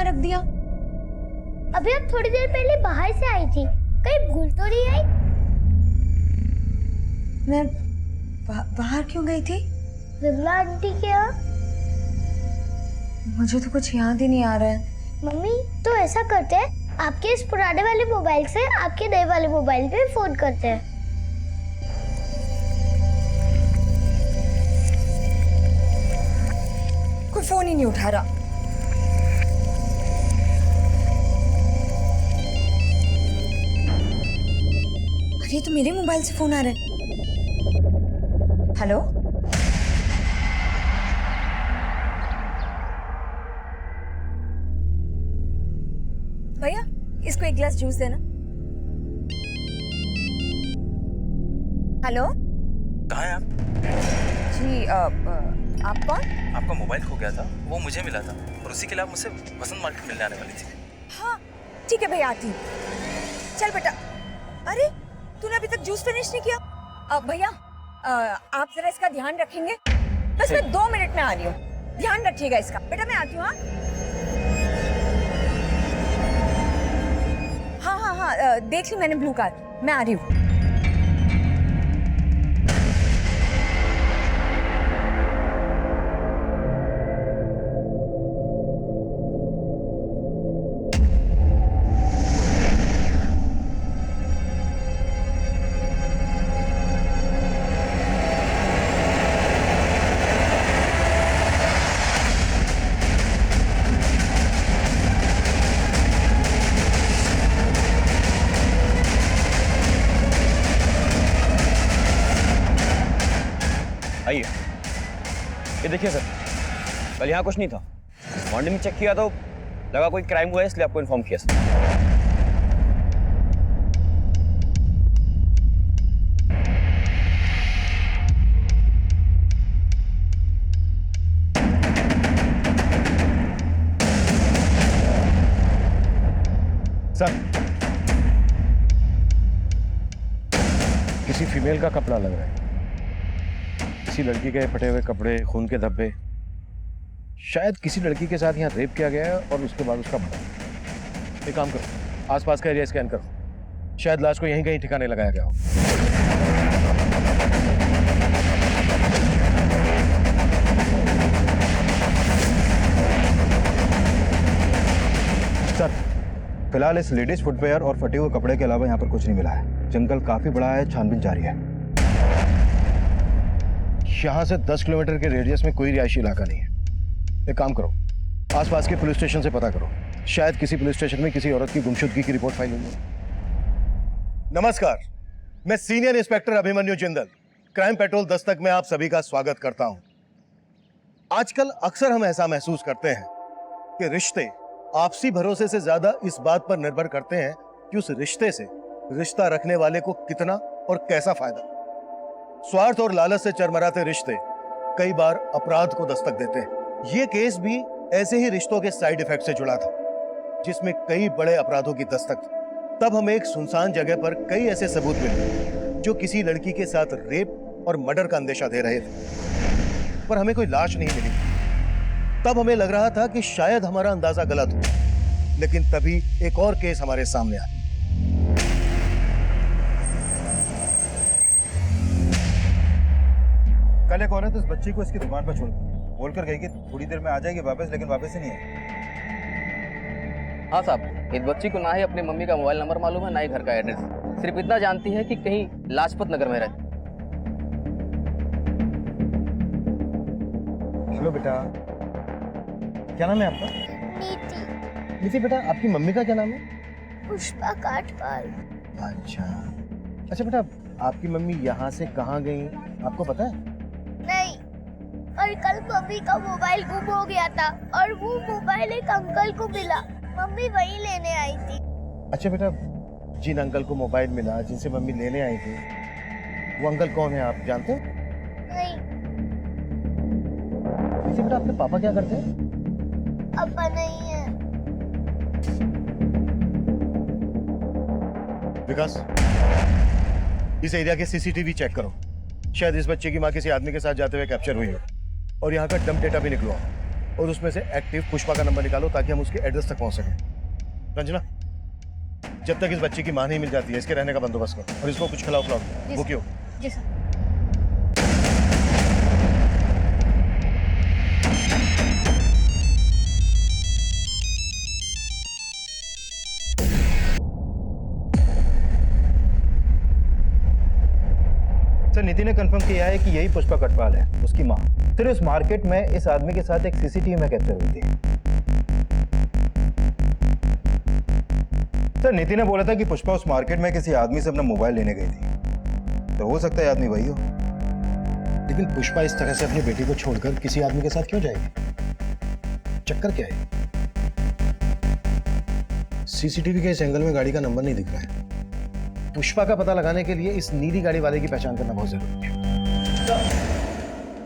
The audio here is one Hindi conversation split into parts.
रख दिया। अभी अब थोड़ी देर पहले बाहर से आई थी, कहीं भूल तो नहीं आई? मैं बाहर क्यों गई थी? विमला आंटी के यहाँ। मुझे तो कुछ याद ही नहीं आ रहा है। मम्मी तो ऐसा करते हैं, आपके इस पुराने वाले मोबाइल से आपके नए वाले मोबाइल पे फोन करते हैं। कोई फोन ही नहीं उठा रहा। अरे तो मेरे मोबाइल से फोन आ रहा है। हेलो, भैया इसको एक गिलास जूस देना। हेलो, कहाँ हैं आप? जी आप कौन? आपका मोबाइल खो गया था, वो मुझे मिला था और उसी के लिए आप मुझसे वसंत मार्केट मिलने आने वाली थी। हाँ ठीक है भैया, आती हूँ। चल बेटा। अरे तूने अभी तक जूस फिनिश नहीं किया? भैया आप जरा इसका ध्यान रखेंगे? बस मैं 2 मिनट में आ रही हूँ, ध्यान रखिएगा इसका। बेटा मैं आती हूँ। हाँ, देख ली मैंने ब्लू कार, मैं आ रही हूँ। आइए, ये देखिए सर, कल यहाँ कुछ नहीं था। मॉर्निंग में चेक किया तो लगा कोई क्राइम हुआ है, इसलिए आपको इन्फॉर्म किया सर। सर, किसी फीमेल का कपड़ा लग रहा है। किसी लड़की के फटे हुए कपड़े, खून के धब्बे। शायद किसी लड़की के साथ यहाँ रेप किया गया है और उसके बाद उसका मर्डर। एक काम करो, आसपास का एरिया स्कैन करो। शायद लाश को यहीं कहीं ठिकाने लगाया गया हो। सर, फिलहाल इस लेडीज फुटवेयर और फटे हुए कपड़े के अलावा यहाँ पर कुछ नहीं मिला है। जंगल काफी बड़ा है, छानबीन जारी है। यहाँ से 10 किलोमीटर के रेडियस में कोई रिहायशी इलाका नहीं है। एक काम करो, आसपास के पुलिस स्टेशन से पता करो। शायद किसी पुलिस स्टेशन में किसी औरत की गुमशुदगी की रिपोर्ट फाइल हुई है। नमस्कार, मैं senior inspector Abhimanyu Jindal, crime petrol Dastak में आप सभी का स्वागत करता हूं। आजकल अक्सर हम ऐसा महसूस करते हैं कि रिश्ते आपसी भरोसे से ज्यादा इस बात पर निर्भर करते हैं कि उस रिश्ते से रिश्ता रखने वाले को कितना और कैसा फायदा। स्वार्थ और लालच से चरमराते रिश्ते कई बार अपराध को दस्तक देते हैं। ये केस भी ऐसे ही रिश्तों के साइड इफेक्ट से जुड़ा था, जिसमें कई बड़े अपराधों की दस्तक थी। तब हमें एक सुनसान जगह पर कई ऐसे सबूत मिले जो किसी लड़की के साथ रेप और मर्डर का अंदेशा दे रहे थे, पर हमें कोई लाश नहीं मिली। तब हमें लग रहा था कि शायद हमारा अंदाजा गलत हो, लेकिन तभी एक और केस हमारे सामने आया। कल एक औरत इस बच्ची को इसकी दुकान पर छोड़ बोलकर गई कि थोड़ी देर में आ जाएगी वापस, लेकिन वापस ही नहीं आई। हाँ साहब, इस बच्ची को ना ही अपनी मम्मी का मोबाइल नंबर मालूम है, ना ही घर का एड्रेस। सिर्फ इतना जानती है कि कहीं लाजपत नगर में रहती। हेलो बेटा, क्या नाम है आपका? नीति। नीति बेटा, आपकी मम्मी का क्या नाम है? पुष्पा काटपाल। अच्छा बेटा, आपकी मम्मी यहाँ से कहाँ गई आपको पता है? नहीं, और कल मम्मी का मोबाइल गुम हो गया था और वो मोबाइल एक अंकल को मिला। मम्मी वही लेने आई थी। अच्छा बेटा, जिन अंकल को मोबाइल मिला, जिनसे मम्मी लेने आई थी, वो अंकल कौन है आप जानते हो? नहीं। इसी बेटा, आपके पापा क्या करते हैं? पापा नहीं है। विकास, इस एरिया के सीसीटीवी चेक करो। शायद इस बच्चे की माँ किसी आदमी के साथ जाते हुए कैप्चर हुई हो और यहाँ का डंप डेटा भी निकलवा। और उसमें से एक्टिव पुष्पा का नंबर निकालो ताकि हम उसके एड्रेस तक पहुंच सकें। रंजना, जब तक इस बच्चे की मां नहीं मिल जाती है इसके रहने का बंदोबस्त करो और इसको कुछ खिलाओ खिलाओ। वो क्यों? जी सर। सर नीति ने कंफर्म किया है कि यही पुष्पा कटवाल है, उसकी माँ। सर उस मार्केट में इस आदमी के साथ एक सीसीटीवी में कैप्चर हुई थी। सर नीति ने बोला था कि पुष्पा उस मार्केट में किसी आदमी से अपना मोबाइल लेने गई थी, तो हो सकता है आदमी वही हो। लेकिन पुष्पा इस तरह से अपनी बेटी को छोड़कर किसी आदमी के साथ क्यों जाएगी? चक्कर क्या है? सीसीटीवी के इस एंगल में गाड़ी का नंबर नहीं दिख रहा है। पुष्पा का पता लगाने के लिए इस नीली गाड़ी वाले की पहचान करना बहुत जरूरी है।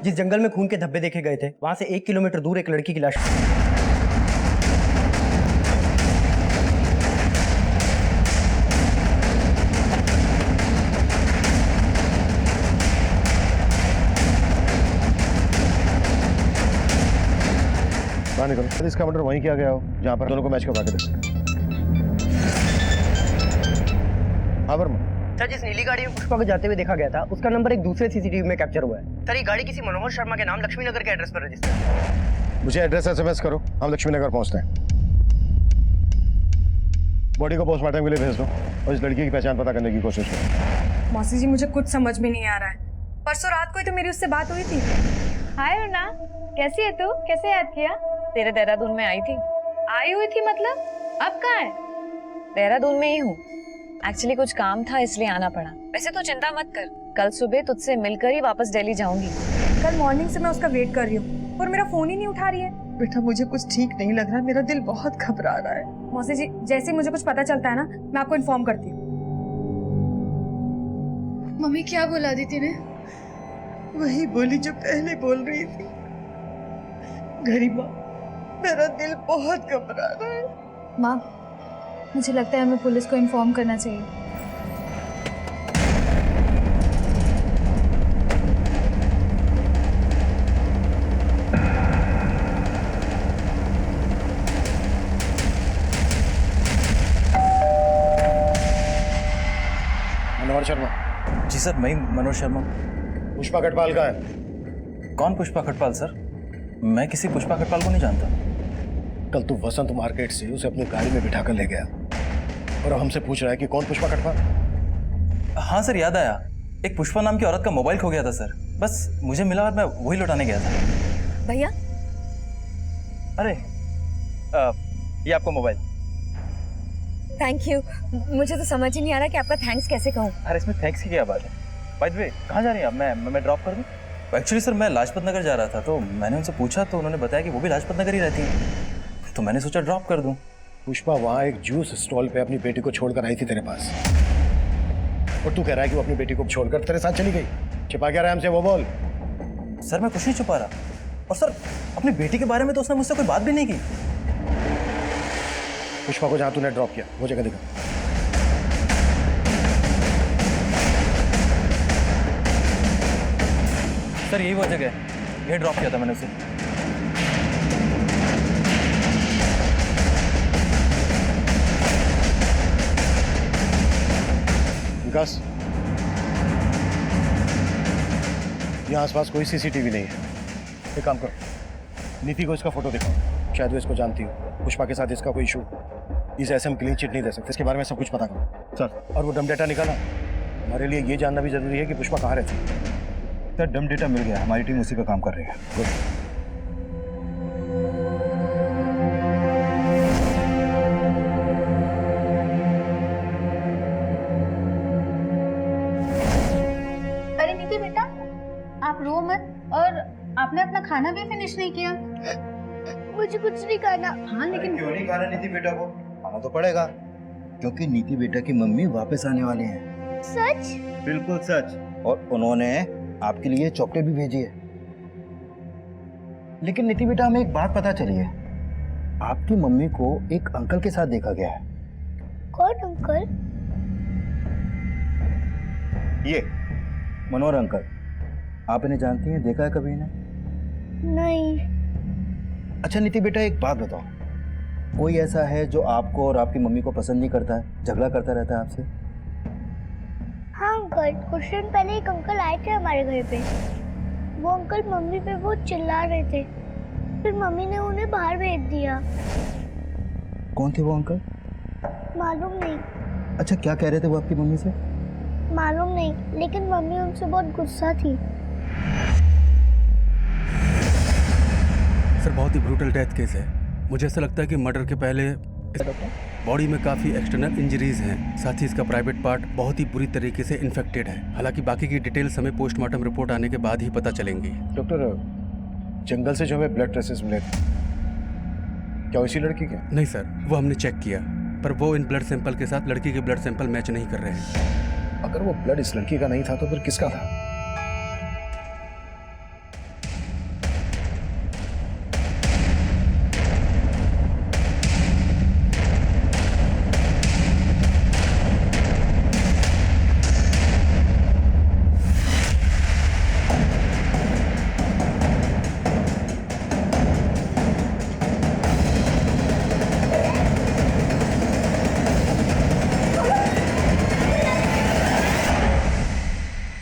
जिस जंगल में खून के धब्बे देखे गए थे वहां से 1 किलोमीटर दूर एक लड़की की लाश। बाहर निकलो। इसका मर्डर वहीं किया गया हो जहां पर दोनों को मैच करवा के दे। हाँ वर्मा। सर जिस नीली गाड़ी में पुष्पा को जाते हुए देखा गया था उसका नंबर एक दूसरे सीसीटीवी में कैप्चर हुआ है। सर ये गाड़ी किसी मनोहर शर्मा के नाम लक्ष्मी नगर के एड्रेस पर रजिस्टर है। मुझे एड्रेस एसएमएस करो, हम लक्ष्मी नगर पहुंचते हैं। बॉडी को पोस्टमार्टम के लिए भेज दो और इस लड़की की पहचान पता करने की कोशिश करो। मौसी जी मुझे कुछ समझ में नहीं आ रहा है। परसों रात को ही तो मेरी उससे बात हुई थी। हाय रुना, कैसी है तू? कैसे याद किया? तेरे देहरादून में आई थी। आई हुई थी मतलब? अब कहाँ है? देहरादून में ही हूँ। एक्चुअली कुछ काम था इसलिए आना पड़ा। वैसे तो चिंता मत कर, कल सुबह तुझसे मिलकर ही वापस दिल्ली जाऊंगी। कल मॉर्निंग से मैं उसका वेट कर रही हूँ और मेरा फोन ही नहीं उठा रही है। बेटा मुझे कुछ ठीक नहीं लग रहा, मेरा दिल बहुत घबरा रहा है। मौसी जी जैसे ही मुझे कुछ पता चलता है ना मैं आपको इन्फॉर्म करती हूँ। मम्मी क्या बोला दीदी ने? वही बोली जो पहले बोल रही थी। गरिमा, मेरा दिल बहुत घबरा रहा है। माँ, मुझे लगता है हमें पुलिस को इन्फॉर्म करना चाहिए। मनोहर शर्मा। जी सर, मैं मनोहर शर्मा। पुष्पा कटवाल का है। कौन पुष्पा खटपाल सर? मैं किसी पुष्पा खटपाल को नहीं जानता। कल तू वसंत मार्केट से उसे अपनी गाड़ी में बिठा कर ले गया और अब हमसे पूछ रहा है कि कौन पुष्पा कटवाल? हाँ सर, याद आया। एक पुष्पा नाम की औरत का मोबाइल खो गया था सर। बस मुझे मिला और मैं वही लौटाने गया था। भैया अरे ये आपको मोबाइल। Thank you. मुझे तो समझ ही नहीं आ रहा कि आपका थैंक्स कैसे कहूँ। अरे इसमें थैंक्स की क्या बात है? बाय द वे कहाँ जा रही हैं आप? मैं ड्रॉप कर दूँ? एक्चुअली सर मैं लाजपत नगर जा रहा था तो मैंने उनसे पूछा तो उन्होंने बताया कि वो भी लाजपत नगर ही रहती हैं, तो मैंने सोचा ड्रॉप कर दूं। पुष्पा वहाँ एक जूस स्टॉल पे अपनी बेटी को छोड़कर आई थी तेरे पास और तू कह रहा है कि वो अपनी बेटी को छोड़कर तेरे साथ चली गई। छिपा क्या रहा है हमसे, वो बोल। सर मैं कुछ नहीं छुपा रहा, और सर अपनी बेटी के बारे में तो उसने मुझसे कोई बात भी नहीं की। पुष्पा को जहाँ तूने ड्रॉप किया वो जगह दिखा। सर यही वो जगह है, ये ड्रॉप किया था मैंने उसे। विकास, यहाँ आसपास कोई सीसीटीवी नहीं है। एक काम करो, नीति को इसका फोटो दिखाओ, शायद वो इसको जानती हो। पुष्पा के साथ इसका कोई इशू, इसे ऐसे हम क्लीन चिट नहीं दे सकते। इसके बारे में सब कुछ पता करो सर। और वो डम डेटा निकाला, हमारे लिए ये जानना भी जरूरी है कि पुष्पा कहाँ रहती है। सर डम डेटा मिल गया, हमारी टीम उसी पे काम कर रही है। गुड। अरे नीति बेटा, आप रो मत। और आपने अपना खाना भी फिनिश नहीं किया। मुझे कुछ नहीं खाना। हाँ लेकिन क्यों नहीं खाना नीति बेटा को? खाना तो पड़ेगा, क्योंकि नीति बेटा की मम्मी वापस आने वाली हैं। सच? बिल्कुल सच। और उन्होंने आपके लिए चॉकलेट भी भेजी है। लेकिन नीति बेटा हमें एक बात पता चली है, आपकी मम्मी को एक अंकल के साथ देखा गया है। कौन अंकल? ये मनोहर अंकल। आप इन्हें जानती हैं? देखा है कभी इन्हें? नहीं। अच्छा नीति बेटा, एक बात बताओ, कोई ऐसा है जो आपको और आपकी मम्मी को पसंद नहीं करता है, झगड़ा करता रहता है आपसे? हाँ अंकल, कुछ दिन पहले एक अंकल आए थे हमारे घर पे। वो अंकल मम्मी पे बहुत चिल्ला रहे थे, फिर मम्मी ने उन्हें बाहर भेज दिया। कौन थे वो अंकल? मालूम नहीं। अच्छा, क्या कह रहे थे वो आपकी मम्मी से? मालूम नहीं, लेकिन मम्मी उनसे बहुत गुस्सा थी। सर बहुत ही ब्रूटल डेथ केस है। मुझे ऐसा लगता है कि मर्डर के पहले बॉडी में काफ़ी एक्सटर्नल इंजरीज हैं, साथ ही इसका प्राइवेट पार्ट बहुत ही बुरी तरीके से इन्फेक्टेड है। हालांकि बाकी की डिटेल्स हमें पोस्टमार्टम रिपोर्ट आने के बाद ही पता चलेंगी। डॉक्टर, जंगल से जो हमें ब्लड ट्रेसेस मिले थे, क्या वो इसी लड़की के? नहीं सर, वो हमने चेक किया, पर वो इन ब्लड सैंपल के साथ लड़की के ब्लड सैंपल मैच नहीं कर रहे हैं। अगर वो ब्लड इस लड़की का नहीं था तो फिर किसका था?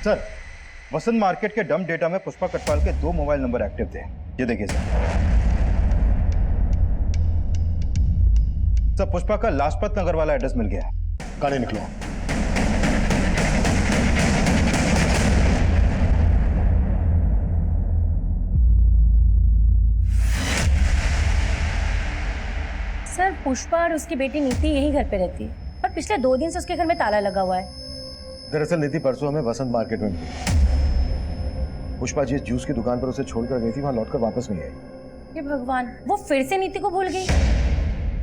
सर, वसंत मार्केट के डंप डेटा में पुष्पा कटवाल के 2 मोबाइल नंबर एक्टिव थे। ये देखिए सर। सर, पुष्पा का लाजपत नगर वाला एड्रेस मिल गया है। गाड़ी निकलो। सर, पुष्पा और उसकी बेटी नीति यही घर पे रहती है, और पिछले 2 दिन से उसके घर में ताला लगा हुआ है। दरअसल नीति परसों हमें वसंत मार्केट में मिली। पुष्पा जिस जूस की दुकान पर उसे छोड़कर गई थी, वहां लौटकर वापस नहीं आई। हे भगवान, वो फिर से नीति को भूल गई।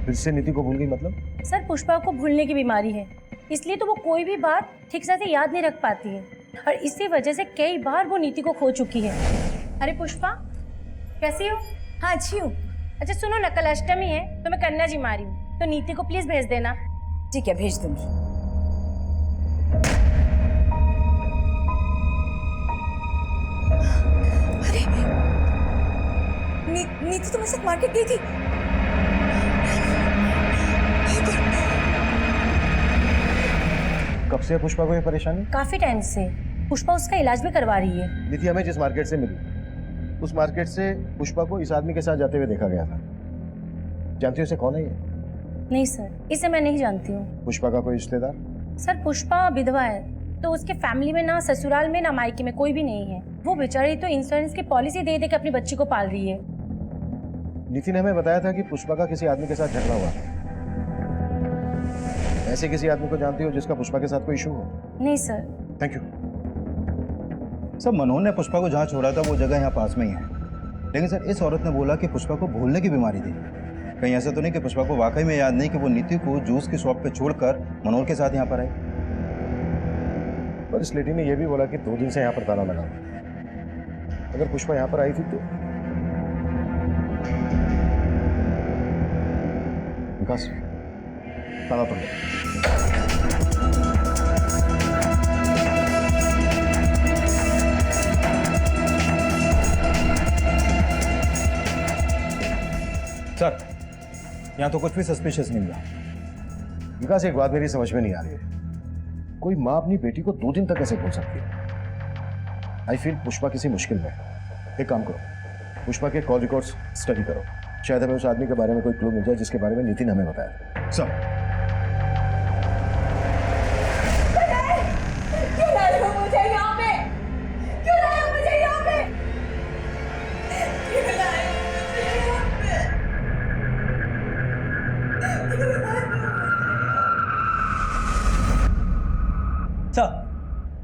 फिर से नीति को भूल गई मतलब? सर, पुष्पा को भूलने की बीमारी है, इसलिए तो वो कोई भी बात ठीक से याद नहीं रख पाती है, और इसी वजह से कई बार वो नीति को खो चुकी है। अरे पुष्पा, कैसी हो? हाँ अच्छी हूँ। अच्छा सुनो ना, कल अष्टमी है तो मैं कन्या जी मारी हूँ, तो नीति को प्लीज भेज देना। ठीक है, भेज दूंगी। अरे नीति तुम्हारे साथ मार्केट गई थी? कब से है पुष्पा को ये परेशानी? काफी टाइम से। पुष्पा उसका इलाज भी करवा रही है। नीति हमें जिस मार्केट से मिली, उस मार्केट से पुष्पा को इस आदमी के साथ जाते हुए देखा गया था। जानती हो इसे कौन है ये? नहीं सर, इसे मैं नहीं जानती हूँ। पुष्पा का कोई रिश्तेदार? सर, पुष्पा विधवा है, तो उसके फैमिली में ना ससुराल में ना मायके में कोई भी नहीं है। वो बेचारी तो इंश्योरेंस की पॉलिसी दे दे के अपनी बच्ची को पाल रही है। नीति ने हमें बताया था कि पुष्पा का किसी आदमी के साथ झगड़ा हुआ। ऐसे किसी आदमी को जानती हो जिसका पुष्पा के साथ कोई इशू हो? नहीं सर। Thank you. सर, मनोहर ने पुष्पा को जहाँ छोड़ा था वो जगह यहाँ पास में ही है, लेकिन सर इस औरत ने बोला कि पुष्पा को भूलने की बीमारी थी। कहीं ऐसा तो नहीं कि पुष्पा को वाकई में याद नहीं कि वो नीति को जूस की शॉप पे छोड़कर मनोहर के साथ यहाँ पर आई? पर इस लेडी ने यह भी बोला कि 2 दिन से यहाँ पर ताला लगा। अगर पुष्पा यहाँ पर आई थी तो विकास, ताला तोड़ दो। सर, यहाँ तो कुछ भी सस्पिशियस नहीं मिला। विकास, एक बात मेरी समझ में नहीं आ रही है, कोई माँ अपनी बेटी को 2 दिन तक कैसे भूल सकती है? आई फील पुष्पा किसी मुश्किल में है। एक काम करो, पुष्पा के कॉल रिकॉर्ड्स स्टडी करो, शायद हमें उस आदमी के बारे में कोई क्लू मिल जाए जिसके बारे में नीति ने हमें बताया। सर, क्यों लाए हो मुझे यहाँ पे? क्यों लाए हो मुझे यहाँ पे? क्यों लाए हो मुझे यहाँ पे? सर,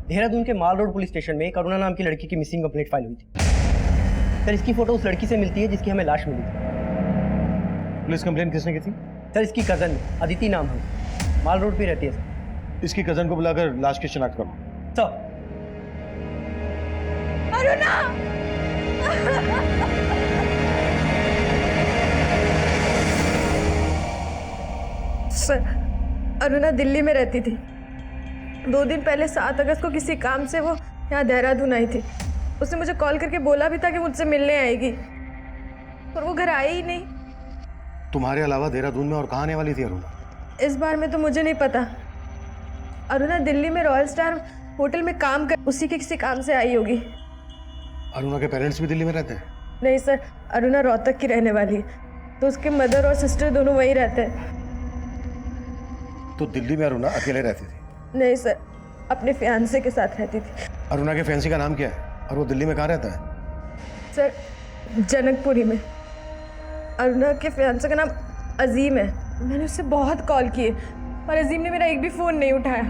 देहरादून के माल रोड पुलिस स्टेशन में करुणा नाम की लड़की की मिसिंग कंप्लेंट फाइल हुई थी। सर, इसकी फोटो उस लड़की से मिलती है जिसकी हमें लाश मिली थी। पुलिस कंप्लेंट किसने की थी? सर, इसकी कजन अदिति नाम है, माल रोड पे रहती है सर। इसकी कजन को बुलाकर लाश की शिनाख्त करो। सर। अरुणा! सर, अरुणा दिल्ली में रहती थी। 2 दिन पहले 7 अगस्त को किसी काम से वो यहाँ देहरादून आई थी। उसने मुझे कॉल करके बोला भी था कि मुझसे मिलने आएगी। और वो घर आई ही नहीं। तुम्हारे अलावा देहरादून में और कहाँ आने वाली थी अरुणा? इस बार में तो मुझे नहीं पता। अरुणा दिल्ली में रॉयल स्टार होटल में काम कर, उसी के किसी काम से आई होगी। अरुणा के पेरेंट्स भी दिल्ली में रहते हैं? नहीं सर, अरुणा रोहतक की रहने वाली है, तो उसके मदर और सिस्टर दोनों वहीं रहते हैं। तो दिल्ली में अरुणा अकेले रहती थी? नहीं सर, अपने फियांसे के साथ रहती थी। अरुणा के फैंसी का नाम क्या है और वो दिल्ली में कहाँ रहता है? सर, जनकपुरी में। अरुणा के फियांसे का नाम अजीम है। मैंने उससे बहुत कॉल किए पर अजीम ने मेरा एक भी फ़ोन नहीं उठाया।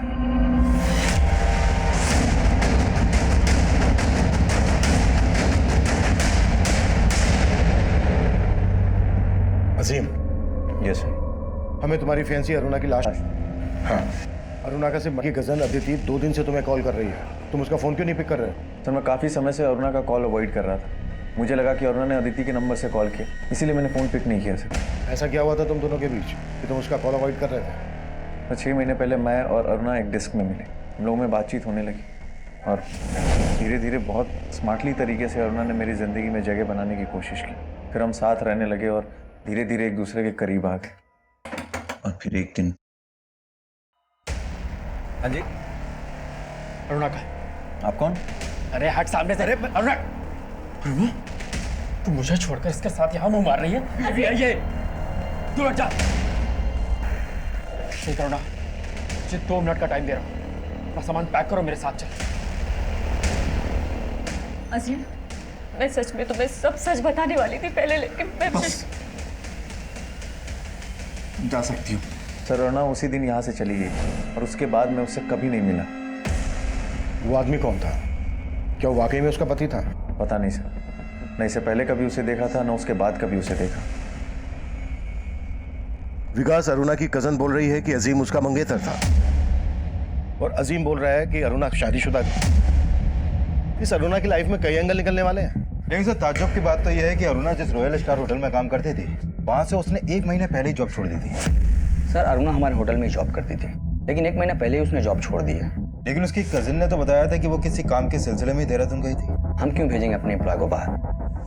अजीम, यस सर। हमें तुम्हारी फैंसी अरुणा की लाश। हाँ, अरुणा का सिर्फ की गजन अदिति 2 दिन से तुम्हें कॉल कर रही है। तुम उसका फ़ोन क्यों नहीं पिक कर रहे? सर मैं काफ़ी समय से अरुणा का कॉल अवॉइड कर रहा था। मुझे लगा कि अरुणा ने अदिति के नंबर से कॉल किया, इसीलिए मैंने फ़ोन पिक नहीं किया सर। ऐसा क्या हुआ था तुम दोनों के बीच कि तुम उसका कॉल अवॉइड कर रहे थे? तो 6 महीने पहले मैं और अरुणा एक डिस्क में मिले। हम लोगों में बातचीत होने लगी और धीरे धीरे बहुत स्मार्टली तरीके से अरुणा ने मेरी ज़िंदगी में जगह बनाने की कोशिश की। फिर हम साथ रहने लगे और धीरे धीरे एक दूसरे के करीब आ गए। और फिर एक दिन। हाँ जी, अरुणा का। आप कौन? अरे हट सामने से। अरे अरुणा, तू मुझे छोड़कर इसके साथ यहाँ मुंह मार रही है? अभी आइए, तू हट जा। ठीक अरुणा, मुझे 2 मिनट का टाइम दे रहा हूँ। अपना सामान पैक करो, मेरे साथ चल। अजीम, मैं सच में तुम्हें सब सच बताने वाली थी पहले, लेकिन मैं बस जा सकती हूँ। सर अरुणा उसी दिन यहाँ से चली गई और उसके बाद मैं उससे कभी नहीं मिला। वो आदमी कौन था? क्या वो वाकई में उसका पति था? पता नहीं सर, न इससे पहले कभी उसे देखा था, न उसके बाद कभी उसे देखा। विकास, अरुणा की कजन बोल रही है कि अजीम उसका मंगेतर था और अजीम बोल रहा है कि अरुणा शादीशुदा थी। इस अरुणा की लाइफ में कई एंगल निकलने वाले हैं। लेकिन सर ताज्जुब की बात तो यह है कि अरुणा जिस रॉयल स्टार होटल में काम करती थी, वहां से उसने 1 महीने पहले ही जॉब छोड़ दी थी। सर, अरुणा हमारे होटल में जॉब करती थी, लेकिन 1 महीना पहले ही उसने जॉब छोड़ दी है। लेकिन उसकी कजिन ने तो बताया था कि वो किसी काम के सिलसिले में देहरादून गई थी। हम क्यों भेजेंगे अपने एम्प्लॉय को बाहर?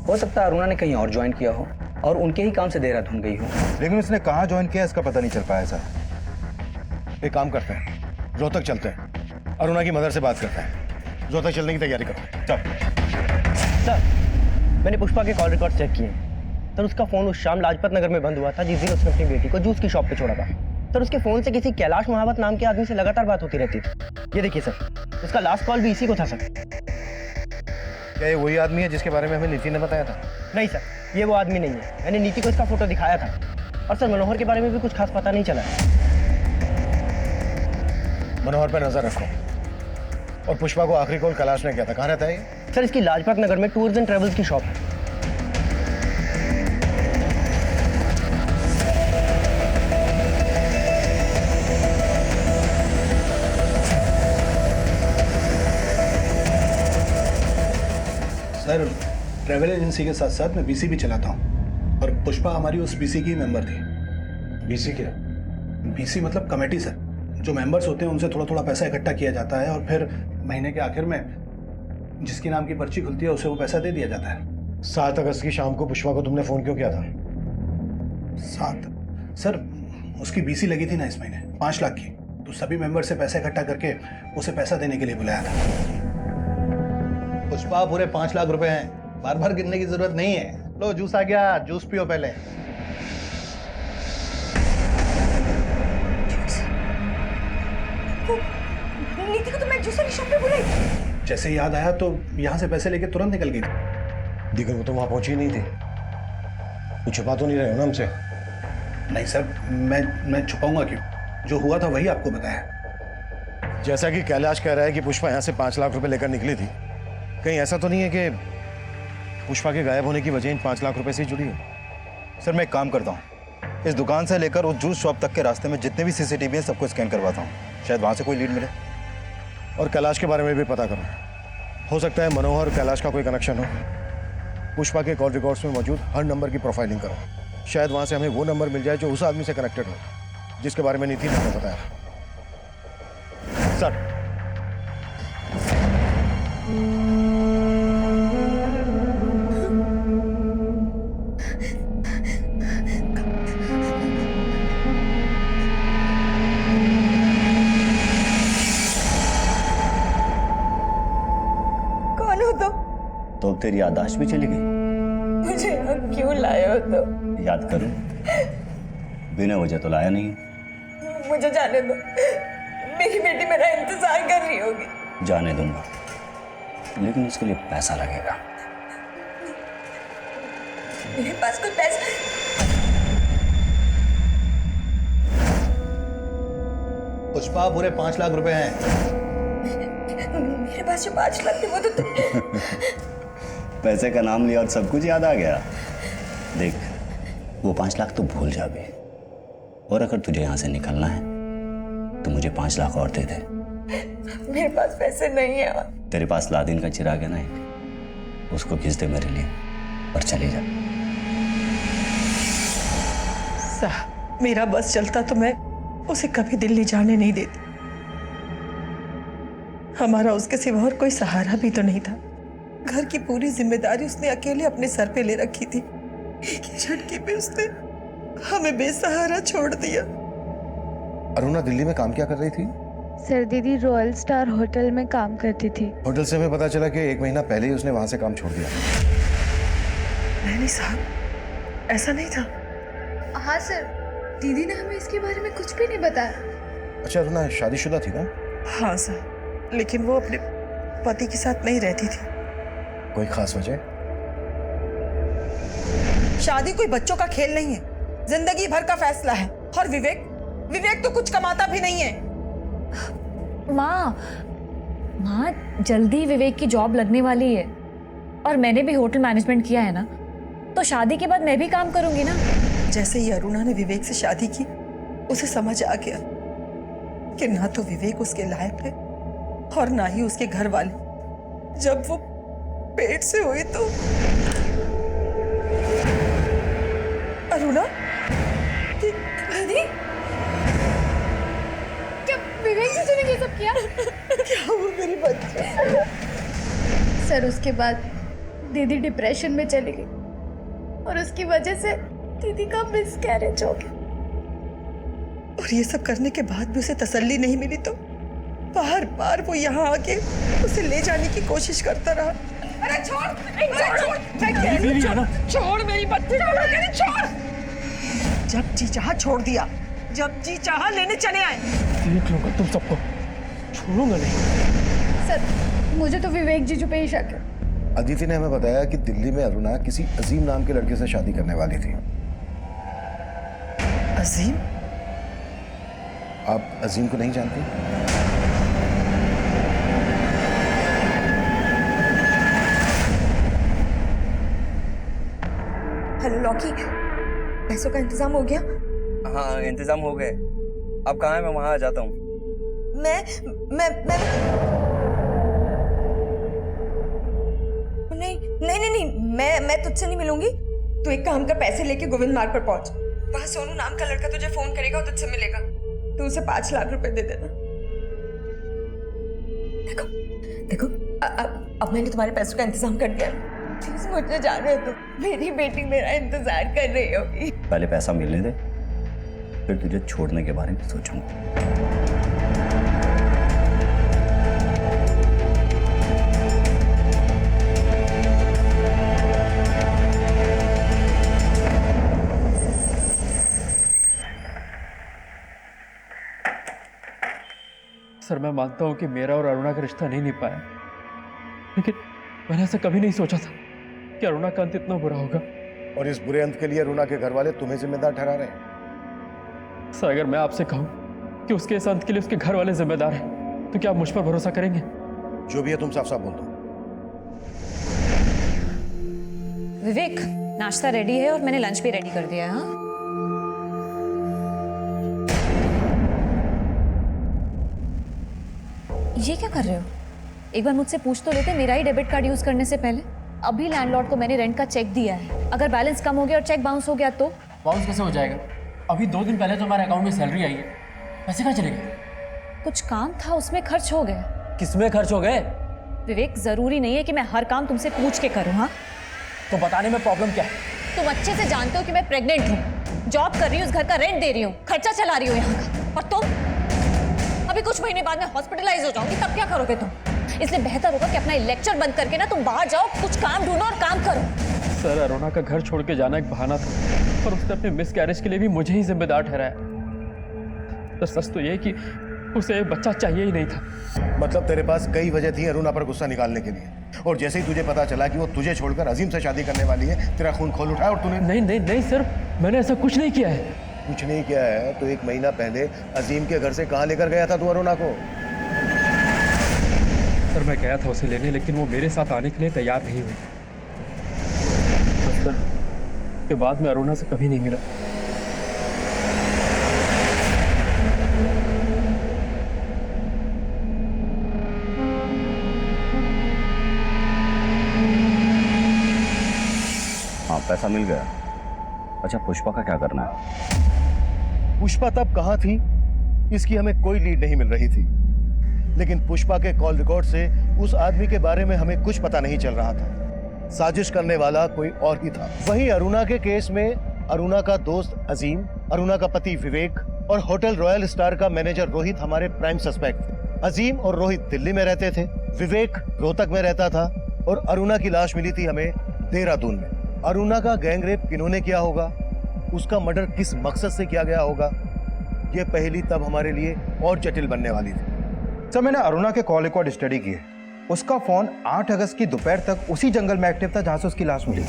हो सकता है अरुणा ने कहीं और ज्वाइन किया हो और उनके ही काम से देहरादून गई हो। लेकिन उसने कहाँ ज्वाइन किया इसका पता नहीं चल पाया सर। एक काम करते हैं, रोहतक चलते हैं, अरुणा की मदर से बात करते हैं। रोहतक चलने की तैयारी करो। सर, मैंने पुष्पा के कॉल रिकॉर्ड चेक किए। सर, उसका फोन उस शाम लाजपत नगर में बंद हुआ था जिस दिन उसने अपनी बेटी को जूस की शॉप पे छोड़ा था। सर, उसके फोन से किसी कैलाश महावत नाम के आदमी से लगातार बात होती रहती थी। ये देखिए सर, उसका लास्ट कॉल भी इसी को था सर। क्या ये वही आदमी है जिसके बारे में हमें नीति ने बताया था? नहीं सर, ये वो आदमी नहीं है। मैंने नीति को इसका फोटो दिखाया था। और सर, मनोहर के बारे में भी कुछ खास पता नहीं चला। मनोहर पर नजर रखो। और पुष्पा को आखिरी कॉल कैलाश ने किया था, कहाँ रहता है ये? सर, इसकी लाजपत नगर में टूर्स एंड ट्रेवल्स की शॉप है। सर, ट्रैवल एजेंसी के साथ साथ मैं बीसी भी चलाता हूँ और पुष्पा हमारी उस बीसी की मेंबर थी। बीसी क्या? बीसी मतलब कमेटी सर। जो मेंबर्स होते हैं उनसे थोड़ा थोड़ा पैसा इकट्ठा किया जाता है और फिर महीने के आखिर में जिसके नाम की पर्ची खुलती है उसे वो पैसा दे दिया जाता है। 7 अगस्त की शाम को पुष्पा को तुमने फोन क्यों किया था? 7? सर, उसकी बीसी लगी थी ना इस महीने 5 लाख की, तो सभी मेंबर से पैसा इकट्ठा करके उसे पैसा देने के लिए बुलाया था। पुष्पा पूरे 5 लाख रुपए हैं, बार बार गिनने की जरूरत नहीं है। लो जूस आ गया, जूस पियो पहले। नीति को तो मैं जूस वाली शॉप पे बुलाई। जैसे याद आया तो यहाँ से पैसे लेके तुरंत निकल गई थी। दिगर वो तो वहां पहुंची नहीं थी। कुछ छुपा तो नहीं रहे हो ना हमसे? नहीं सर, मैं छुपाऊंगा क्यों? जो हुआ था वही आपको बताया। जैसा कि कैलाश कह रहा है कि पुष्पा यहाँ से 5 लाख रुपए लेकर निकली थी, कहीं ऐसा तो नहीं है कि पुष्पा के गायब होने की वजह इन 5 लाख रुपए से जुड़ी है? सर, मैं एक काम करता हूँ, इस दुकान से लेकर उस जूस शॉप तक के रास्ते में जितने भी सीसीटीवी हैं सबको स्कैन करवाता हूँ, शायद वहाँ से कोई लीड मिले। और कैलाश के बारे में भी पता करो, हो सकता है मनोहर और कैलाश का कोई कनेक्शन हो। पुष्पा के कॉल रिकॉर्ड्स में मौजूद हर नंबर की प्रोफाइलिंग करो, शायद वहाँ से हमें वो नंबर मिल जाए जो उस आदमी से कनेक्टेड हो जिसके बारे में नीति ने हमें बताया। सर, तेरी याददाश्त भी चली गई। मुझे यहाँ क्यों लाए हो तो? याद करूं, बिना वजह तो लाया नहीं। मुझे जाने दो, मेरी बेटी मेरा इंतजार कर रही होगी। जाने दूंगा, लेकिन इसके लिए पैसा लगेगा। मेरे पास कोई पैसा? पुष्पा पूरे 5 लाख रुपए हैं। मेरे पास जो 5 लाख थे वो तो पैसे का नाम लिया और सब कुछ याद आ गया। देख, वो 5 लाख तो भूल जा भी, और अगर तुझे यहाँ से निकलना है तो मुझे 5 लाख और दे दे। मेरे पास पैसे नहीं है। तेरे पास लादिन का चिराग है ना एक, उसको खींच दे मेरे लिए और चले जा। मेरा बस चलता तो मैं उसे कभी दिल्ली जाने नहीं देती। हमारा उसके सिवा और कोई सहारा भी तो नहीं था। घर की पूरी जिम्मेदारी उसने अकेले अपने सर पे ले रखी थी। एक ही झटके पे उसने हमें बेसहारा छोड़ दिया। अरुणा दिल्ली में काम क्या कर रही थी? सर दीदी रॉयल स्टार होटल में काम करती थी। होटल से हमें पता चला कि 1 महीना पहले ही उसने वहां से काम छोड़ दिया। नहीं साहब, ऐसा नहीं था। हाँ सर, दीदी ने हमें इसके बारे में कुछ भी नहीं बताया। अच्छा, अरुणा शादीशुदा थी ना? हाँ सर, लेकिन वो अपने पति के साथ नहीं रहती थी। कोई खास वजह? शादी कोई बच्चों का खेल नहीं है, जिंदगी भर का फैसला है। और विवेक तो कुछ कमाता भी नहीं है। माँ जल्दी विवेक की जॉब लगने वाली है, और मैंने भी होटल मैनेजमेंट किया है ना, तो शादी के बाद मैं भी काम करूंगी ना। जैसे ही अरुणा ने विवेक से शादी की, उसे समझ आ गया कि ना तो विवेक उसके लायक है और ना ही उसके घर वाले। जब वो पेट से हुई तो अरुणा, दीदी, क्या विवेक जी ने ये सब किया? क्या हुआ मेरी बच्ची? सर उसके बाद दीदी डिप्रेशन में चली गई और उसकी वजह से दीदी का मिसकैरेज हो गया। और ये सब करने के बाद भी उसे तसल्ली नहीं मिली तो बार बार वो यहाँ आके उसे ले जाने की कोशिश करता रहा। अरे छोड़ मेरी बच्ची, छोड़। जब जी चाहा छोड़ दिया, जब जी चाहा लेने चले आए। देख लूंगा तुम सबको, छोड़ूंगा नहीं। सर मुझे तो विवेक जीजू पे ही शक है। अदिति ने हमें बताया कि दिल्ली में अरुणा किसी अजीम नाम के लड़के से शादी करने वाली थी। अजीम? आप अजीम को नहीं जानते? हेलो लॉकी, पैसों का इंतजाम हो गया? हाँ, इंतजाम हो गए। अब कहाँ है? मैं वहां आ जाता हूँ। मैं नहीं, मैं तुझसे नहीं मिलूंगी। तू एक काम कर, पैसे लेके गोविंद मार्ग पर पहुंच। वहां सोनू नाम का लड़का तुझे फोन करेगा और तुझसे मिलेगा। तू उसे 5 लाख रुपए दे देना। देखो अब मैंने तुम्हारे पैसों का इंतजाम कर दिया। प्लीज मुझे जाने दो, मेरी बेटी मेरा इंतजार कर रही होगी। पहले पैसा मिलने दे, फिर तुझे छोड़ने के बारे में सोचूंगा। सर मैं मानता हूँ कि मेरा और अरुणा का रिश्ता नहीं निभ पाया, लेकिन मैंने ऐसा कभी नहीं सोचा था कि अरुणा का अंत इतना बुरा होगा। और इस बुरे अंत के लिए अरुणा के घर वाले तुम्हें जिम्मेदार ठहरा रहे हैं। सर अगर मैं आपसे कहूँ कि उसके इस अंत के लिए उसके घर वाले जिम्मेदार हैं, तो क्या आप मुझ पर भरोसा करेंगे? जो भी है तुम साफ साफ बोल दो। विवेक, नाश्ता रेडी है और मैंने लंच भी रेडी कर दिया है। हाँ, ये क्या कर रहे हो? एक बार मुझसे पूछ तो लेते मेरा ही डेबिट कार्ड यूज करने से पहले। अभी लैंडलॉर्ड को मैंने रेंट का चेक दिया है। अगर बैलेंस कम हो गया और चेक बाउंस हो गया तो? बाउंस कैसे हो जाएगा? अभी 2 दिन पहले तो हमारे अकाउंट में सैलरी आई है, पैसे कहाँ चले गए? कुछ काम था उसमें खर्च हो गए। किसमें खर्च हो गए? विवेक, जरूरी नहीं है कि मैं हर काम तुमसे पूछ के करूँ। हाँ, तो बताने में प्रॉब्लम क्या है? तुम अच्छे से जानते हो कि मैं प्रेग्नेंट हूँ, जॉब कर रही हूँ, उस घर का रेंट दे रही हूँ, खर्चा चला रही हूँ यहाँ का। और तुम? अभी कुछ महीने बाद मैं हॉस्पिटलाइज हो जाऊंगी, तब क्या करोगे तुम? इसलिए बेहतर होगा कि अपना लेक्चर बंद करके ना तुम बाहर जाओ, कुछ काम ढूंढो और काम करो। सर, अरुणा का घर छोड़ के जाना एक बहाना था और उसने अपने मिस कैरेज के लिए भी मुझे ही जिम्मेदार ठहराया। तो सच तो ये कि उसे एक बच्चा चाहिए ही नहीं था। मतलब तेरे पास कई वजह थी अरुणा पर गुस्सा निकालने के लिए, और जैसे ही तुझे पता चला कि वो तुझे छोड़कर अजीम से शादी करने वाली है, तेरा खून खोल उठा और तूने... नहीं नहीं नहीं सर, मैंने ऐसा कुछ नहीं किया है। कुछ नहीं किया है तो 1 महीना पहले अजीम के घर से कहाँ लेकर गया था तू अरुणा को? सर, मैं गया था उसे लेने, लेकिन वो मेरे साथ आने के लिए तैयार नहीं हुई। सर, के बाद में अरुणा से कभी नहीं मिला। हाँ, पैसा मिल गया। अच्छा, पुष्पा का क्या करना है? पुष्पा तब कहाँ थी इसकी हमें कोई लीड नहीं मिल रही थी, लेकिन पुष्पा के कॉल रिकॉर्ड से उस आदमी के बारे में हमें कुछ पता नहीं चल रहा था। साजिश करने वाला कोई और ही था। वहीं अरुणा के केस में अरुणा का दोस्त अजीम, अरुणा का पति विवेक और होटल रॉयल स्टार का मैनेजर रोहित हमारे प्राइम सस्पेक्ट थे। अजीम और रोहित दिल्ली में रहते थे, विवेक रोहतक में रहता था और अरुणा की लाश मिली थी हमें देहरादून में। अरुणा का गैंग रेप किन्होंने किया होगा, उसका मर्डर किस मकसद से किया गया होगा, यह पहेली तब हमारे लिए और जटिल बनने वाली थी। सर, मैंने अरुणा के कॉल रिकॉर्ड स्टडी किए। उसका फोन 8 अगस्त की दोपहर तक उसी जंगल में एक्टिव था जहां से उसकी लाश मिली।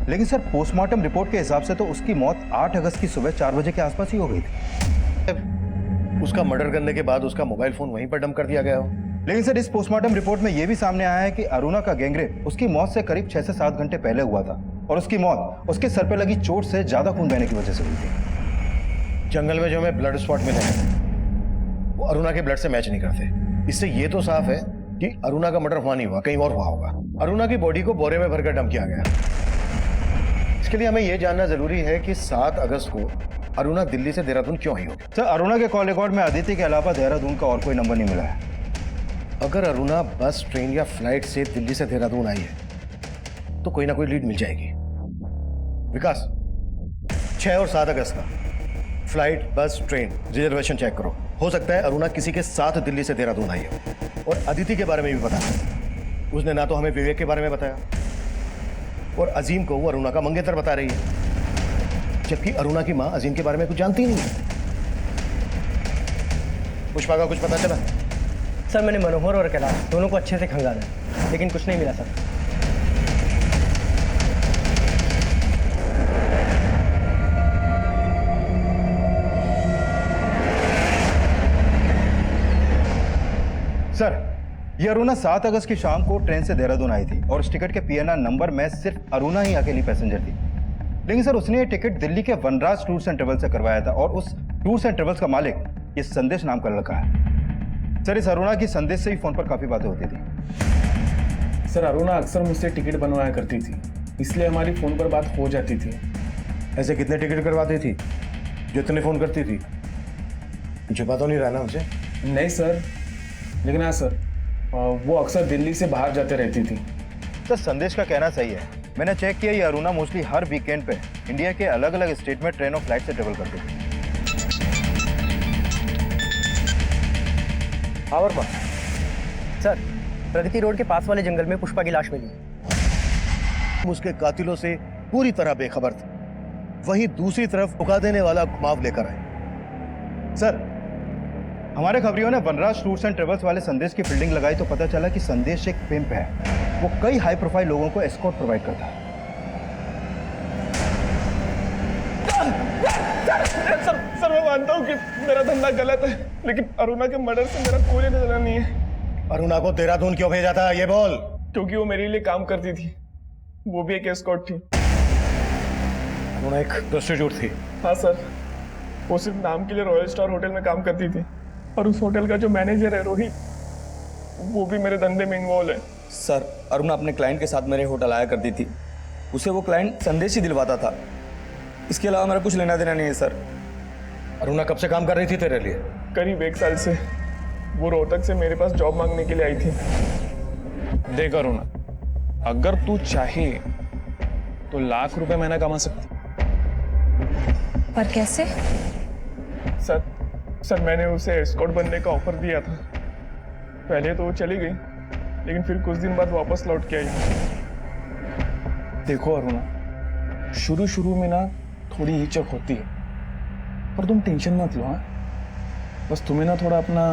लेकिन सर, पोस्टमार्टम रिपोर्ट के हिसाब से तो उसकी मौत 8 अगस्त की सुबह 4 बजे के आसपास ही हो गई थी। उसका मर्डर करने के बाद उसका मोबाइल फोन वहीं पर डंप कर दिया गया हो। लेकिन सर, इस पोस्टमार्टम रिपोर्ट में यह भी सामने आया है कि अरुणा का गैंगरेप उसकी मौत से करीब 6 से 7 घंटे पहले हुआ था और उसकी मौत उसके सर पे लगी चोट से ज्यादा खून बहने की वजह से हुई थी। जंगल में जो हमें ब्लड स्पॉट मिले हैं वो अरुणा के ब्लड से मैच नहीं करते। इससे ये तो साफ है कि अरुणा का मर्डर वहां नहीं हुआ, कहीं और हुआ होगा। अरुणा की बॉडी को बोरे में भरकर डंप किया गया। इसके लिए हमें यह जानना जरूरी है कि 7 अगस्त को अरुणा दिल्ली से देहरादून क्यों आई होगी। सर, अरुणा के कॉल रिकॉर्ड में अदिति के अलावा देहरादून का और कोई नंबर नहीं मिला है। अगर अरुणा बस, ट्रेन या फ्लाइट से दिल्ली से देहरादून आई है तो कोई ना कोई लीड मिल जाएगी। विकास, 6 और 7 अगस्त का फ्लाइट, बस, ट्रेन रिजर्वेशन चेक करो। हो सकता है अरुणा किसी के साथ दिल्ली से देहरादून आई हो। और अदिति के बारे में भी पता है, उसने ना तो हमें विवेक के बारे में बताया और अजीम को वो अरुणा का मंगेतर बता रही है, जबकि अरुणा की मां अजीम के बारे में कुछ जानती नहीं है। पुष्पा का कुछ पता चला? सर, मैंने मनोहर और कैलाश दोनों को अच्छे से खंगाला, लेकिन कुछ नहीं मिला सर। सर, ये अरुणा 7 अगस्त की शाम को ट्रेन से देहरादून आई थी और उस टिकट के पीएनआर नंबर में सिर्फ अरुणा ही अकेली पैसेंजर थी। लेकिन सर, उसने ये टिकट दिल्ली के वनराज टूर्स एंड ट्रेवल्स से करवाया था और उस टूर्स एंड ट्रेवल्स का मालिक ये संदेश नाम का लड़का है। सर, इस अरुणा की संदेश से ही फोन पर काफी बातें होती थी। सर, अरुणा अक्सर मुझसे टिकट बनवाया करती थी, इसलिए हमारी फोन पर बात हो जाती थी। ऐसे कितने टिकट करवाती थी जितने फोन करती थी? छुपा तो नहीं रहा ना उसे? नहीं सर, लेकिन हाँ सर, वो अक्सर दिल्ली से बाहर जाते रहती थी। सर, संदेश का कहना सही है। मैंने चेक किया, ये अरुणा मोस्टली हर वीकेंड पे इंडिया के अलग अलग स्टेट में ट्रेन और फ्लाइट से ट्रेवल करती थी। और सर, प्रगति रोड के पास वाले जंगल में पुष्पा की लाश मिली। उसके कातिलों से पूरी तरह बेखबर थे, वहीं दूसरी तरफ धोखा देने वाला घुमाव लेकर आए। सर, हमारे खबरियों ने वनराज टूर्स एंड ट्रेवल्स वाले संदेश की फील्डिंग लगाई तो पता चला कि संदेश एक पिंप है। वो कई हाई प्रोफाइल लोगों को एस्कॉर्ट प्रोवाइड करता है। सर, मैं मानता हूँ कि मेरा धंधा गलत है, लेकिन अरुणा के मर्डर से मेरा कोई लेना नहीं है। अरुणा को देहरादून क्यों भेजा था ये बोल? क्योंकि वो मेरे लिए काम करती थी, वो भी एक एस्कॉर्ट थी। अरुणा एक प्रोस्टिट्यूट थी? हाँ सर, वो सिर्फ नाम के लिए रॉयल स्टार होटल में काम करती थी और उस होटल का जो मैनेजर है रोहित, वो भी मेरे धंधे में इन्वॉल्व है। सर, अरुणा अपने क्लाइंट के साथ मेरे होटल आया करती थी, उसे वो क्लाइंट संदेश ही दिलवाता था। इसके अलावा मेरा कुछ लेना देना नहीं है सर। अरुणा कब से काम कर रही थी तेरे लिए? करीब 1 साल से। वो रोहतक से मेरे पास जॉब मांगने के लिए आई थी। देख अरुणा, अगर तू चाहे तो लाख रुपए महीना कमा सकती। पर कैसे? सर, मैंने उसे एस्कॉर्ट बनने का ऑफर दिया था, पहले तो वो चली गई, लेकिन फिर कुछ दिन बाद वापस लौट के आई। देखो अरुणा, शुरू शुरू में ना थोड़ी हिचक होती है, पर तुम टेंशन मत लो। हाँ, बस तुम्हें ना थोड़ा अपना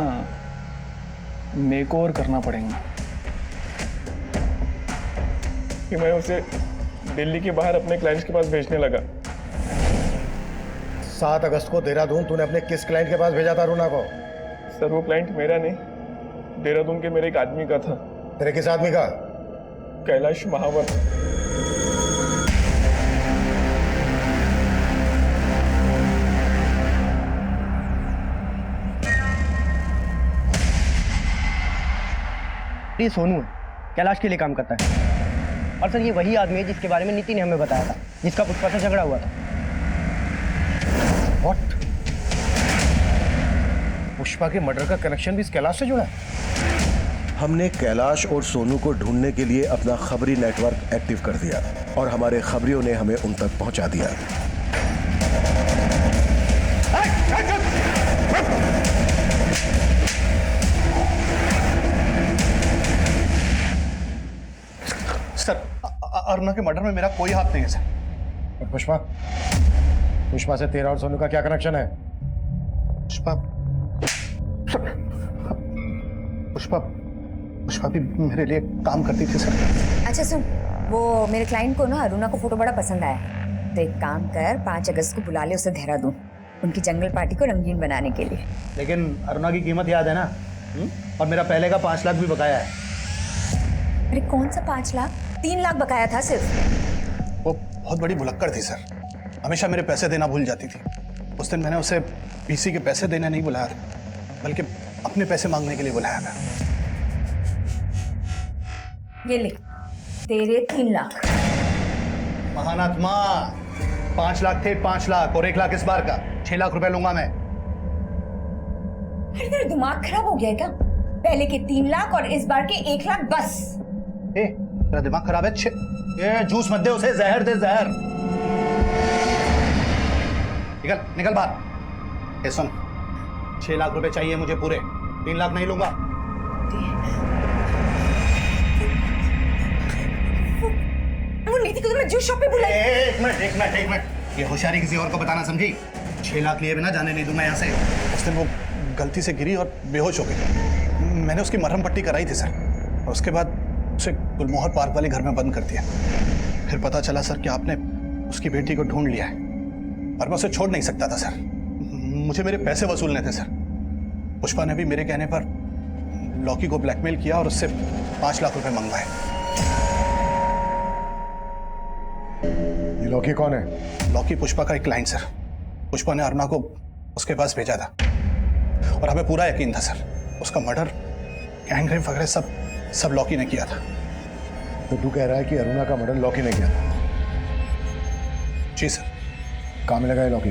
मेकओवर करना पड़ेगा कि मैं उसे दिल्ली के बाहर अपने क्लाइंट्स के पास भेजने लगा। 7 अगस्त को देहरादून तूने अपने किस क्लाइंट के पास भेजा था अरुणा को? सर वो क्लाइंट मेरा नहीं, देहरादून के मेरे एक आदमी का था। तेरे किस आदमी का? कैलाश महावत। ये सोनू है, कैलाश के लिए काम करता है। और सर ये वही आदमी है जिसके बारे में नीति ने हमें बताया था, जिसका पुष्पा से झगड़ा हुआ था। What? पुष्पा के मर्डर का कनेक्शन भी इस कैलाश से जुड़ा है? हमने कैलाश और सोनू को ढूंढने के लिए अपना खबरी नेटवर्क एक्टिव कर दिया और हमारे खबरियों ने हमें उन तक पहुंचा दिया। सर, अरुणा के मर्डर में मेरा कोई हाथ नहीं है सर। और पुष्पा से तेरा और सोनू का क्या कनेक्शन है? पुष्पा भी मेरे लिए काम करती थी सर। अच्छा सुन, वो मेरे क्लाइंट को ना अरुणा को फोटो बड़ा पसंद आया, तो एक काम कर, 5 अगस्त को बुला ले उसे देहरादून, उनकी जंगल पार्टी को रंगीन बनाने के लिए। लेकिन अरुणा की कीमत याद है ना? और मेरा पहले का 5 लाख भी बकाया है। अरे कौन सा 5 लाख? 3 लाख बकाया था सिर्फ। वो बहुत बड़ी भुलक्कड़ थी सर, हमेशा मेरे पैसे देना भूल जाती थी। उस दिन मैंने उसे बीसी के पैसे देने नहीं बुलाया था, बल्कि अपने पैसे मांगने के लिए बुलाया था। ये ले तेरे 3 लाख। महानात्मा, 5 लाख थे, 5 लाख और 1 लाख इस बार का, 6 लाख रुपए लूंगा मैं। अरे तेरा दिमाग खराब हो गया है क्या? पहले के 3 लाख और इस बार के 1 लाख बस। तेरा दिमाग खराब है? ये जूस मत दे उसे, जहर दे, जहर। निकल बाहर। ए सुन, 6 लाख रुपए चाहिए मुझे पूरे, 3 लाख नहीं लूंगा। वो नीति को तो मैं जूस शॉप पे बुलाई। एक मिनट, ये होशियारी किसी और को बताना समझी? 6 लाख लिए बिना जाने नहीं दूंगा यहाँ से। उस दिन वो गलती से गिरी और बेहोश हो गई। मैंने उसकी मरहम पट्टी कराई थी सर, और उसके बाद उसे गुलमोहर पार्क वाले घर में बंद कर दिया। फिर पता चला सर कि आपने उसकी बेटी को ढूंढ लिया है, और मैं उसे छोड़ नहीं सकता था सर। मुझे मेरे पैसे वसूलने थे सर। पुष्पा ने भी मेरे कहने पर लॉकी को ब्लैकमेल किया और उससे 5 लाख रुपए मंगवाए। ये लॉकी कौन है? लॉकी पुष्पा का एक क्लाइंट सर। पुष्पा ने अरुणा को उसके पास भेजा था, और हमें पूरा यकीन था सर, उसका मर्डर, गैंगरेप वगैरह सब लॉकी ने किया था। तो तू कह रहा है कि अरुणा का मर्डर लॉकी ने किया था? जी सर। कहाँ मिलेगा ये लॉकी?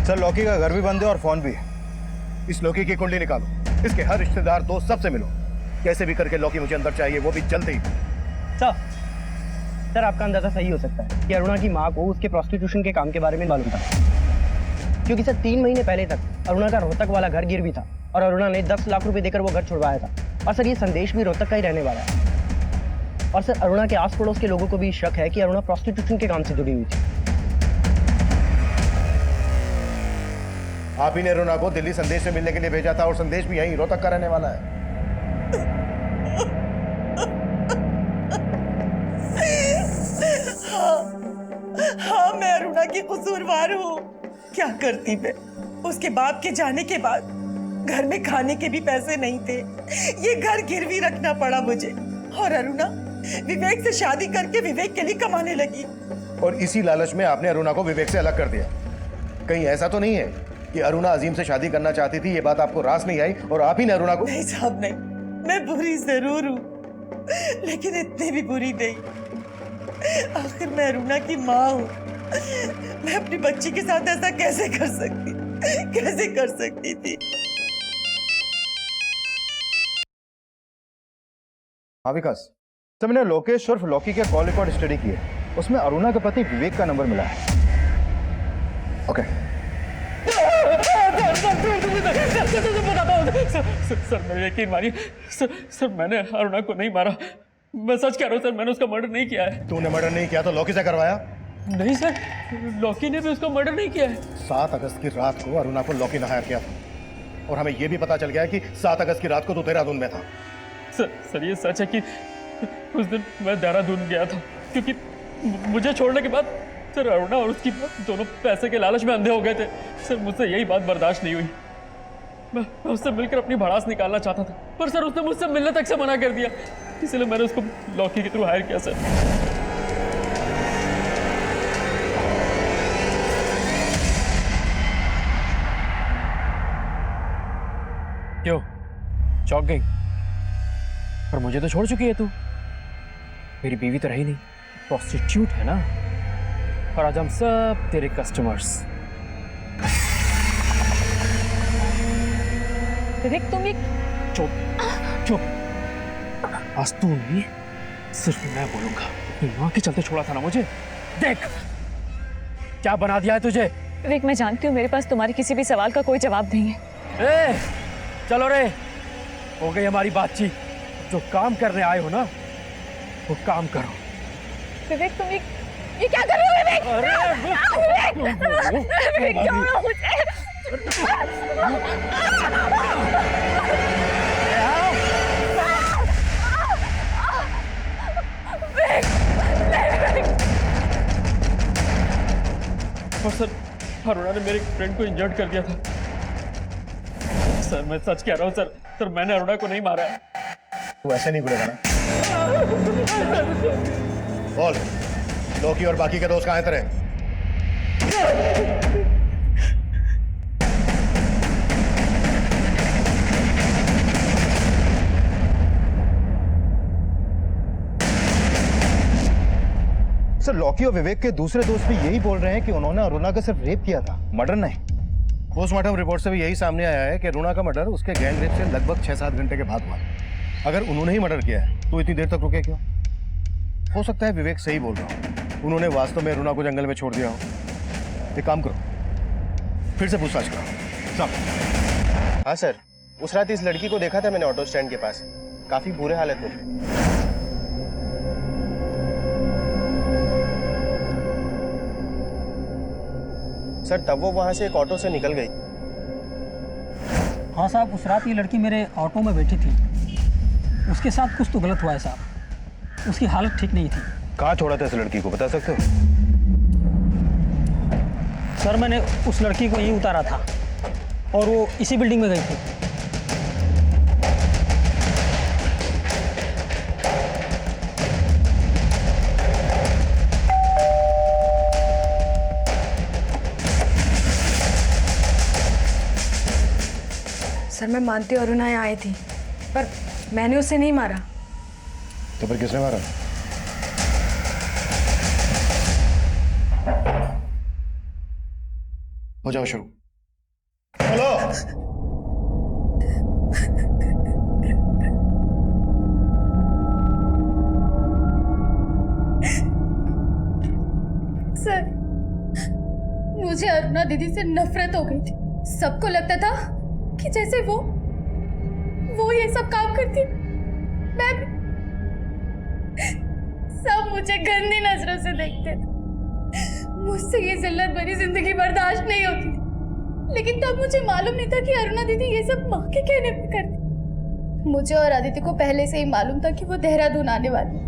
सर लॉकी का घर भी बंद है और फोन भी है। इस लॉकी की कुंडली निकालो, इसके हर रिश्तेदार दोस्त सबसे मिलो, कैसे भी करके लॉकी मुझे अंदर चाहिए, वो भी जल्द ही। सर आपका अंदाजा सही हो सकता है कि अरुणा की माँ को उसके प्रोस्टिट्यूशन के काम के बारे में मालूम था, क्योंकि सर 3 महीने पहले तक अरुणा का रोहतक वाला घर गिर भी था और अरुणा ने 10 लाख रुपए देकर वो घर छुड़वाया था। और सर ये संदेश भी रोहतक का ही रहने वाला है। और सर अरुणा के आस पड़ोस के लोगों को भी शक है कि अरुणा प्रोस्टिट्यूशन के काम से जुड़ी हुई थी। आप ही ने अरुणा को दिल्ली संदेश से मिलने के लिए भेजा था, और संदेश भी यहीं रोहतक का रहने वाला है। हाँ, मैं अरुणा की कसूरवार हूँ। क्या करती मैं? उसके बाप के जाने के बाद घर में खाने के भी पैसे नहीं थे, ये घर गिरवी रखना पड़ा मुझे। और अरुणा विवेक से शादी करके विवेक के लिए कमाने लगी, और इसी लालच में आपने अरुणा को विवेक से अलग कर दिया। कहीं ऐसा तो नहीं है कि अरुणा अजीम से शादी करना चाहती थी, ये बात आपको रास नहीं आई और आप ही ने अरुणा को? नहीं साहब नहीं, मैं बुरी जरूर हूँ, लेकिन इतनी भी बुरी नहीं। आखिर मैं अरुणा की माँ हूँ, मैं अपनी बच्ची के साथ ऐसा कैसे कर सकती थी? हाँ विकास, तो मैंने लोकेश उर्फ लॉकी के कॉल रिकॉर्ड स्टडी किए, उसमें अरुणा के पति विवेक का नंबर मिला है। ओके सर मेरे यकीन मानिए सर मैंने अरुणा को नहीं मारा। मैं सच कह रहा हूँ सर, मैंने उसका मर्डर नहीं किया है। तूने मर्डर नहीं किया तो लॉकी से करवाया? नहीं सर, लॉकी ने भी उसका मर्डर नहीं किया है। 7 अगस्त की रात को अरुणा को लॉकी ने हायर किया था और हमें यह भी पता चल गया कि 7 अगस्त की रात को तू देहरादून में था। सर ये सच है कि उस दिन मैं देहरादून गया था, क्योंकि मुझे छोड़ने के बाद सर अरुणा और उसकी दोनों पैसे के लालच में अंधे हो गए थे। सर मुझसे यही बात बर्दाश्त नहीं हुई। मैं उससे मिलकर अपनी भड़ास निकालना चाहता था, पर सर उसने मुझसे मिलने तक से मना कर दिया। इसलिए मैंने उसको लॉकी के थ्रू हायर किया सर। क्यों चौंक गई? पर मुझे तो छोड़ चुकी है तू। मेरी बीवी तो रही नहीं, प्रोस्टिट्यूट है ना। और आज हम सब तेरे कस्टमर्स। विवेक तुम एक चुप चुप, आज तू नहीं सिर्फ मैं बोलूंगा। अपनी माँ के चलते छोड़ा था ना मुझे, देख क्या बना दिया है तुझे। विवेक मैं जानती हूँ मेरे पास तुम्हारे किसी भी सवाल का कोई जवाब नहीं है। चलो रे, हो गई हमारी बातचीत। जो काम करने आए हो ना वो काम करो। विवेक तुम ये क्या कर रहे हो विवेक? विवेक छोड़ो मुझे। और सर अरुणा ने मेरे फ्रेंड को इंजर्ड कर दिया था। सर मैं सच कह रहा हूँ सर मैंने अरुणा को नहीं मारा है। तू ऐसे नहीं बोलेगा ना। बोल, लॉकी और बाकी के दोस्त कहाँ हैं तेरे? सर लॉकी और विवेक के दूसरे दोस्त भी यही बोल रहे हैं कि उन्होंने अरुणा का सिर्फ रेप किया था, मर्डर नहीं। पोस्टमार्टम रिपोर्ट से भी यही सामने आया है कि अरुणा का मर्डर उसके गैंग रेप से लगभग 6-7 घंटे के बाद हुआ। अगर उन्होंने ही मर्डर किया है तो इतनी देर तक रुके क्यों? हो सकता है विवेक सही बोल रहा हो, उन्होंने वास्तव में अरुणा को जंगल में छोड़ दिया हो। एक काम करो, फिर से पूछताछ करो। सब। हाँ सर, उस रात इस लड़की को देखा था मैंने ऑटो स्टैंड के पास, काफी बुरे हालत में थी। सर तब वो वहां से एक ऑटो से निकल गई। हाँ साहब, उस रात ये लड़की मेरे ऑटो में बैठी थी, उसके साथ कुछ तो गलत हुआ है साहब, उसकी हालत ठीक नहीं थी। कहाँ छोड़ा था इस लड़की को, बता सकते हो? सर मैंने उस लड़की को यहीं उतारा था और वो इसी बिल्डिंग में गई थी। सर मैं मानती हूँ अरुणा यहाँ आई थी, पर मैंने उसे नहीं मारा। तो फिर किसने मारा? हो जाओ शुरू। हेलो। सर मुझे अरुणा दीदी से नफरत हो गई थी। सबको लगता था कि जैसे वो ये सब काम करती, मैं भी। सब मुझे गंदी नजरों से देखते थे। मुझसे ये जिल्लत भरी जिंदगी बर्दाश्त नहीं होती थी। लेकिन तब मुझे मालूम नहीं था कि अरुणा दीदी ये सब माँ के कहने पे करती। मुझे और आदित्य को पहले से ही मालूम था कि वो देहरादून आने वाली,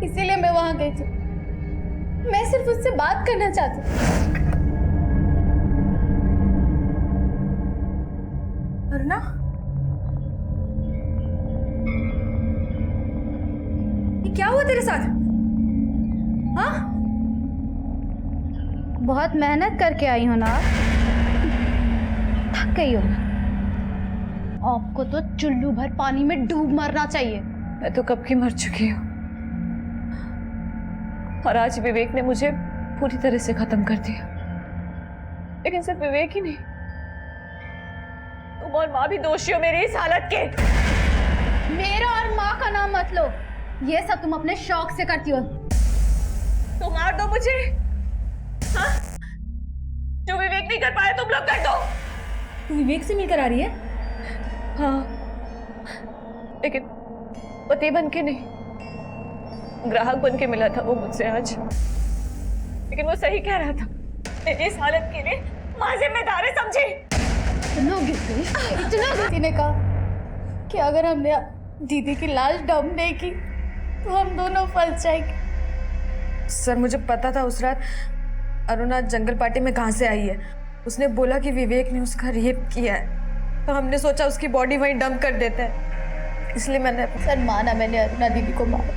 इसीलिए मैं वहां गई थी। मैं सिर्फ उससे बात करना चाहती थी। अरुणा, ये क्या हुआ तेरे साथ? हाँ? बहुत मेहनत करके आई हो ना, थक गई हो। आपको तो चुल्लू भर पानी में डूब मरना चाहिए। मैं तो कब की मर चुकी हूँ, और आज विवेक ने मुझे पूरी तरह से खत्म कर दिया। लेकिन सिर्फ विवेक ही नहीं, तुम और माँ भी दोषी हो मेरी इस हालत के। मेरा और माँ का नाम मत लो। ये सब तुम अपने शौक से करती हो। तो मार दो मुझे, हाँ? जो विवेक नहीं कर पाए तुम लोग कर दो। तू विवेक से मिलकर आ रही है? हाँ, लेकिन पति बन के नहीं, ग्राहक बन के मिला था वो मुझसे आज। लेकिन वो सही कह रहा था, मेरी इस हालत के लिए माँ जिम्मेदार है, समझी? इतना दीदी ने कहा कि अगर हमने दीदी की लाश डंप नहीं की तो हम दोनों फंस जाएंगे। सर मुझे पता था उस रात अरुणा जंगल पार्टी में कहाँ से आई है। उसने बोला कि विवेक ने उसका रेप किया है, तो हमने सोचा उसकी बॉडी वहीं डंप कर देते हैं, इसलिए मैंने। सर माना मैंने अरुणा दीदी को मारा,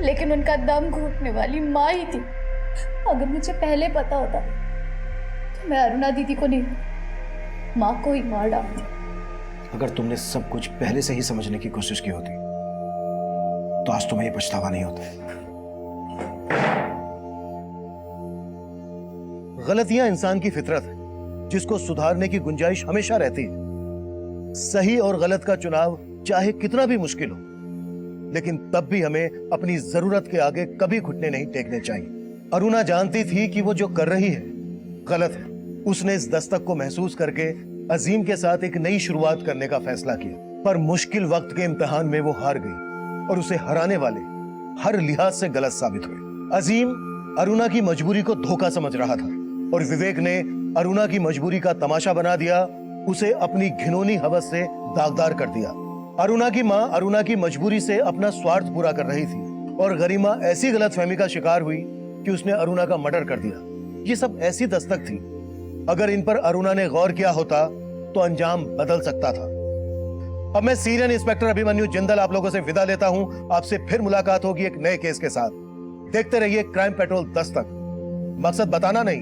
लेकिन उनका दम घुटने वाली माँ ही थी। अगर मुझे पहले पता होता तो मैं अरुणा दीदी को नहीं, माँ को ही मार डालती। अगर तुमने सब कुछ पहले से ही समझने की कोशिश की होती तो आज तुम्हें ये पछतावा नहीं होता। गलतियां इंसान की फितरत है, जिसको सुधारने की गुंजाइश हमेशा रहती है। सही और गलत का चुनाव चाहे कितना भी मुश्किल हो, लेकिन तब भी हमें अपनी जरूरत के आगे कभी घुटने नहीं टेकने चाहिए। अरुणा जानती थी कि वो जो कर रही है गलत है। उसने इस दस्तक को महसूस करके अजीम के साथ एक नई शुरुआत करने का फैसला किया, पर मुश्किल वक्त के इम्तिहान में वो हार गई और उसे हराने वाले हर लिहाज से गलत साबित हुए। अजीम अरुणा की मजबूरी को धोखा समझ रहा था और विवेक ने अरुणा की मजबूरी का तमाशा बना दिया, उसे अपनी घिनौनी हवस से दागदार कर दिया। अरुणा की मां अरुणा की मजबूरी से अपना स्वार्थ पूरा कर रही थी और गरिमा ऐसी गलतफहमी का शिकार हुई कि उसने अरुणा का मर्डर कर दिया। ये सब ऐसी दस्तक थी, अगर इन पर अरुणा ने गौर किया होता तो अंजाम बदल सकता था। अब मैं सीनियर इंस्पेक्टर अभिमन्यु जिंदल आप लोगों से विदा लेता हूं। आपसे फिर मुलाकात होगी एक नए केस के साथ। देखते रहिए क्राइम पेट्रोल दस्तक। मकसद बताना नहीं,